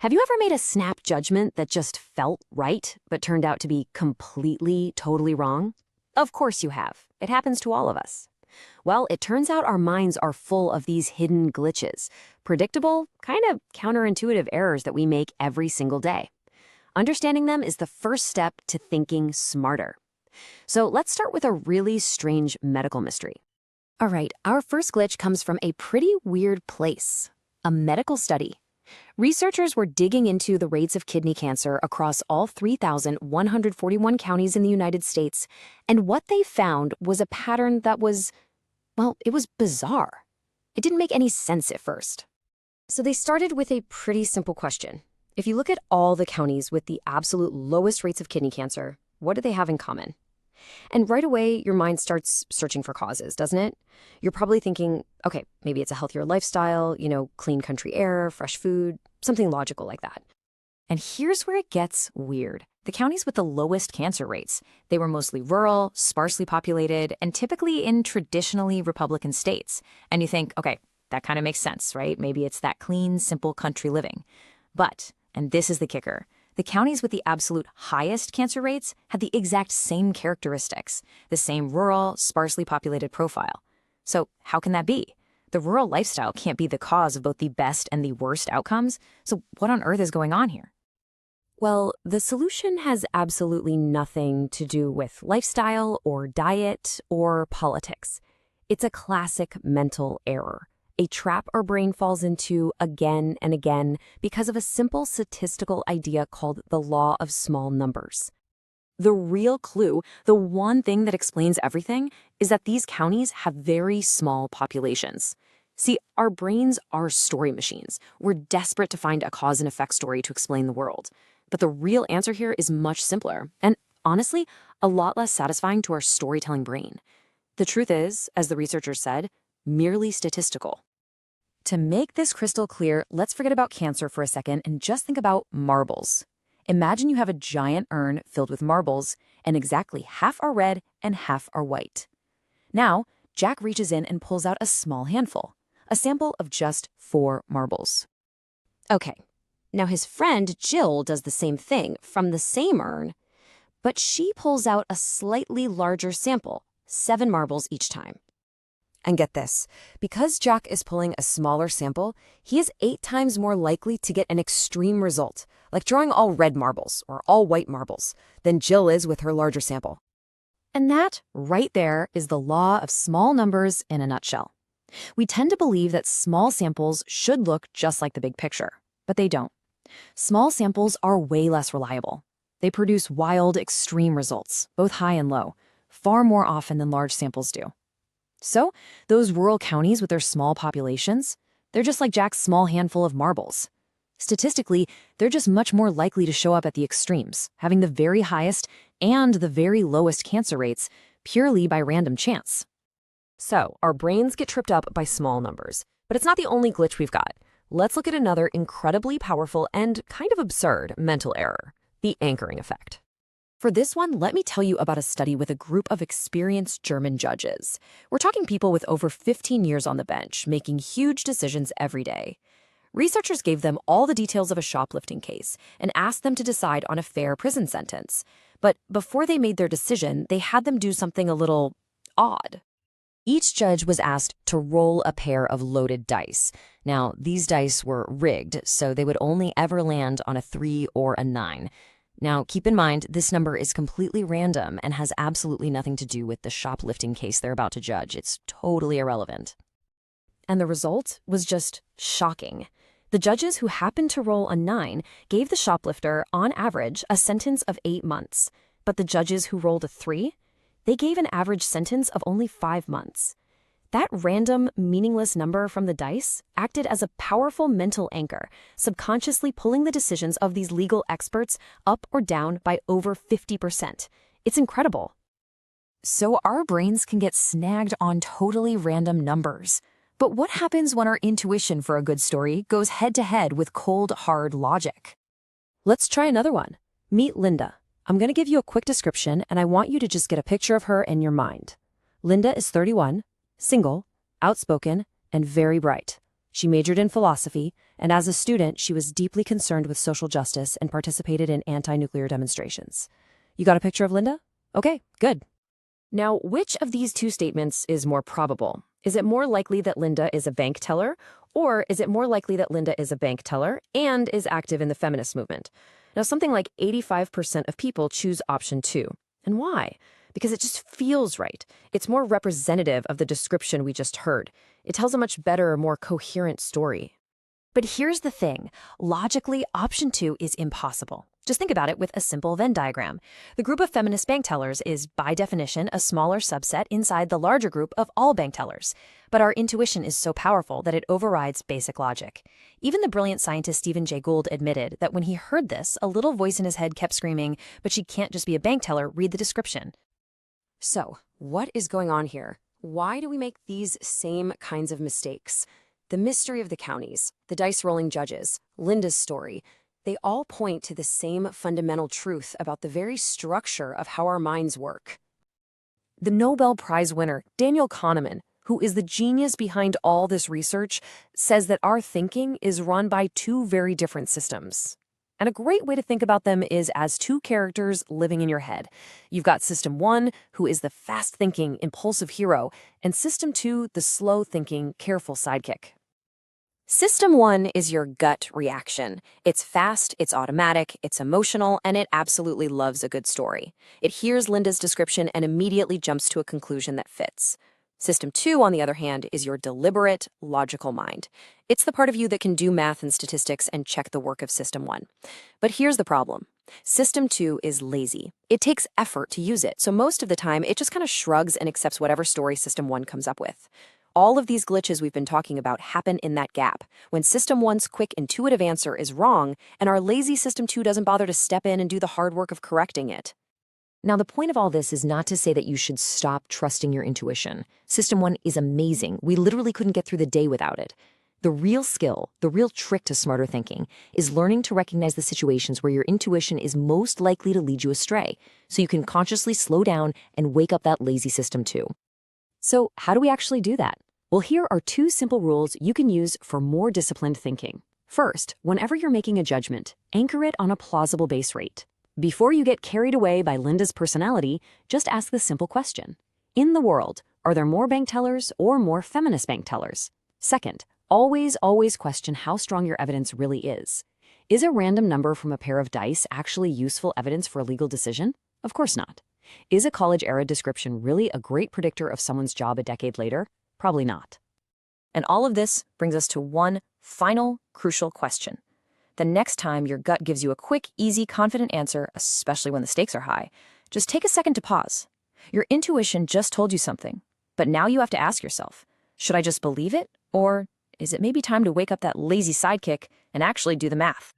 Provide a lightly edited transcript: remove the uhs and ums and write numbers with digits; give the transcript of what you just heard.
Have you ever made a snap judgment that just felt right, but turned out to be completely, totally wrong? Of course you have. It happens to all of us. Well, it turns out our minds are full of these hidden glitches, predictable, kind of counterintuitive errors that we make every single day. Understanding them is the first step to thinking smarter. So let's start with a really strange medical mystery. All right, our first glitch comes from a pretty weird place, a medical study. Researchers were digging into the rates of kidney cancer across all 3,141 counties in the United States, and what they found was a pattern that was, well, it was bizarre. It didn't make any sense at first. So they started with a pretty simple question. If you look at all the counties with the absolute lowest rates of kidney cancer, what do they have in common? And right away, your mind starts searching for causes, doesn't it? You're probably thinking, okay, maybe it's a healthier lifestyle, clean country air, fresh food, something logical like that. And here's where it gets weird. The counties with the lowest cancer rates, they were mostly rural, sparsely populated, and typically in traditionally Republican states. And you think, okay, that kind of makes sense, right? Maybe it's that clean, simple country living. But, and this is the kicker, the counties with the absolute highest cancer rates had the exact same characteristics, the same rural, sparsely populated profile. So how can that be? The rural lifestyle can't be the cause of both the best and the worst outcomes, so what on earth is going on here? Well, the solution has absolutely nothing to do with lifestyle or diet or politics. It's a classic mental error. A trap our brain falls into again and again because of a simple statistical idea called the law of small numbers. The real clue, the one thing that explains everything, is that these counties have very small populations. See, our brains are story machines. We're desperate to find a cause and effect story to explain the world. But the real answer here is much simpler, and honestly, a lot less satisfying to our storytelling brain. The truth is, as the researchers said, merely statistical. To make this crystal clear, let's forget about cancer for a second and just think about marbles. Imagine you have a giant urn filled with marbles, and exactly half are red and half are white. Now, Jack reaches in and pulls out a small handful, a sample of just 4 marbles. Okay, now his friend Jill does the same thing from the same urn, but she pulls out a slightly larger sample, 7 marbles each time. And get this, because Jack is pulling a smaller sample, he is 8 times more likely to get an extreme result, like drawing all red marbles or all white marbles, than Jill is with her larger sample. And that, right there, is the law of small numbers in a nutshell. We tend to believe that small samples should look just like the big picture, but they don't. Small samples are way less reliable. They produce wild, extreme results, both high and low, far more often than large samples do. So, those rural counties with their small populations, they're just like Jack's small handful of marbles. Statistically, they're just much more likely to show up at the extremes, having the very highest and the very lowest cancer rates purely by random chance. So, our brains get tripped up by small numbers, but it's not the only glitch we've got. Let's look at another incredibly powerful and kind of absurd mental error, the anchoring effect. For this one, let me tell you about a study with a group of experienced German judges. We're talking people with over 15 years on the bench, making huge decisions every day. Researchers gave them all the details of a shoplifting case and asked them to decide on a fair prison sentence. But before they made their decision, they had them do something a little odd. Each judge was asked to roll a pair of loaded dice. Now, these dice were rigged, so they would only ever land on a 3 or a 9. Now, keep in mind, this number is completely random and has absolutely nothing to do with the shoplifting case they're about to judge. It's totally irrelevant. And the result was just shocking. The judges who happened to roll a 9 gave the shoplifter, on average, a sentence of 8 months. But the judges who rolled a 3, they gave an average sentence of only 5 months. That random, meaningless number from the dice acted as a powerful mental anchor, subconsciously pulling the decisions of these legal experts up or down by over 50%. It's incredible. So our brains can get snagged on totally random numbers. But what happens when our intuition for a good story goes head-to-head with cold, hard logic? Let's try another one. Meet Linda. I'm going to give you a quick description, and I want you to just get a picture of her in your mind. Linda is 31. Single, outspoken, and very bright. She majored in philosophy, And as a student, she was deeply concerned with social justice and participated in anti-nuclear demonstrations. You got a picture of Linda? Okay, good. Now, which of these two statements is more probable? Is it more likely that Linda is a bank teller, or is it more likely that Linda is a bank teller and is active in the feminist movement? Now, something like 85% of people choose option 2. And why? Because it just feels right. It's more representative of the description we just heard. It tells a much better, more coherent story. But here's the thing. Logically, option 2 is impossible. Just think about it with a simple Venn diagram. The group of feminist bank tellers is, by definition, a smaller subset inside the larger group of all bank tellers. But our intuition is so powerful that it overrides basic logic. Even the brilliant scientist Stephen Jay Gould admitted that when he heard this, a little voice in his head kept screaming, "But she can't just be a bank teller, read the description." So, what is going on here? Why do we make these same kinds of mistakes? The mystery of the counties, the dice-rolling judges, Linda's story, they all point to the same fundamental truth about the very structure of how our minds work. The Nobel Prize winner, Daniel Kahneman, who is the genius behind all this research, says that our thinking is run by two very different systems. And a great way to think about them is as two characters living in your head. You've got System 1, who is the fast-thinking, impulsive hero, and System 2, the slow-thinking, careful sidekick. System 1 is your gut reaction. It's fast, it's automatic, it's emotional, and it absolutely loves a good story. It hears Linda's description and immediately jumps to a conclusion that fits. System 2, on the other hand, is your deliberate, logical mind. It's the part of you that can do math and statistics and check the work of System 1. But here's the problem. System 2 is lazy. It takes effort to use it, so most of the time it just kind of shrugs and accepts whatever story System 1 comes up with. All of these glitches we've been talking about happen in that gap, when System 1's quick, intuitive answer is wrong, and our lazy System 2 doesn't bother to step in and do the hard work of correcting it. Now, the point of all this is not to say that you should stop trusting your intuition. System 1 is amazing. We literally couldn't get through the day without it. The real skill, the real trick to smarter thinking, is learning to recognize the situations where your intuition is most likely to lead you astray, so you can consciously slow down and wake up that lazy System 2. So, how do we actually do that? Well, here are 2 simple rules you can use for more disciplined thinking. First, whenever you're making a judgment, anchor it on a plausible base rate. Before you get carried away by Linda's personality, just ask the simple question. In the world, are there more bank tellers or more feminist bank tellers? Second, always question how strong your evidence really is. Is a random number from a pair of dice actually useful evidence for a legal decision? Of course not. Is a college-era description really a great predictor of someone's job a decade later? Probably not. And all of this brings us to one final, crucial question. The next time your gut gives you a quick, easy, confident answer, especially when the stakes are high, just take a second to pause. Your intuition just told you something, but now you have to ask yourself, should I just believe it? Or is it maybe time to wake up that lazy sidekick and actually do the math?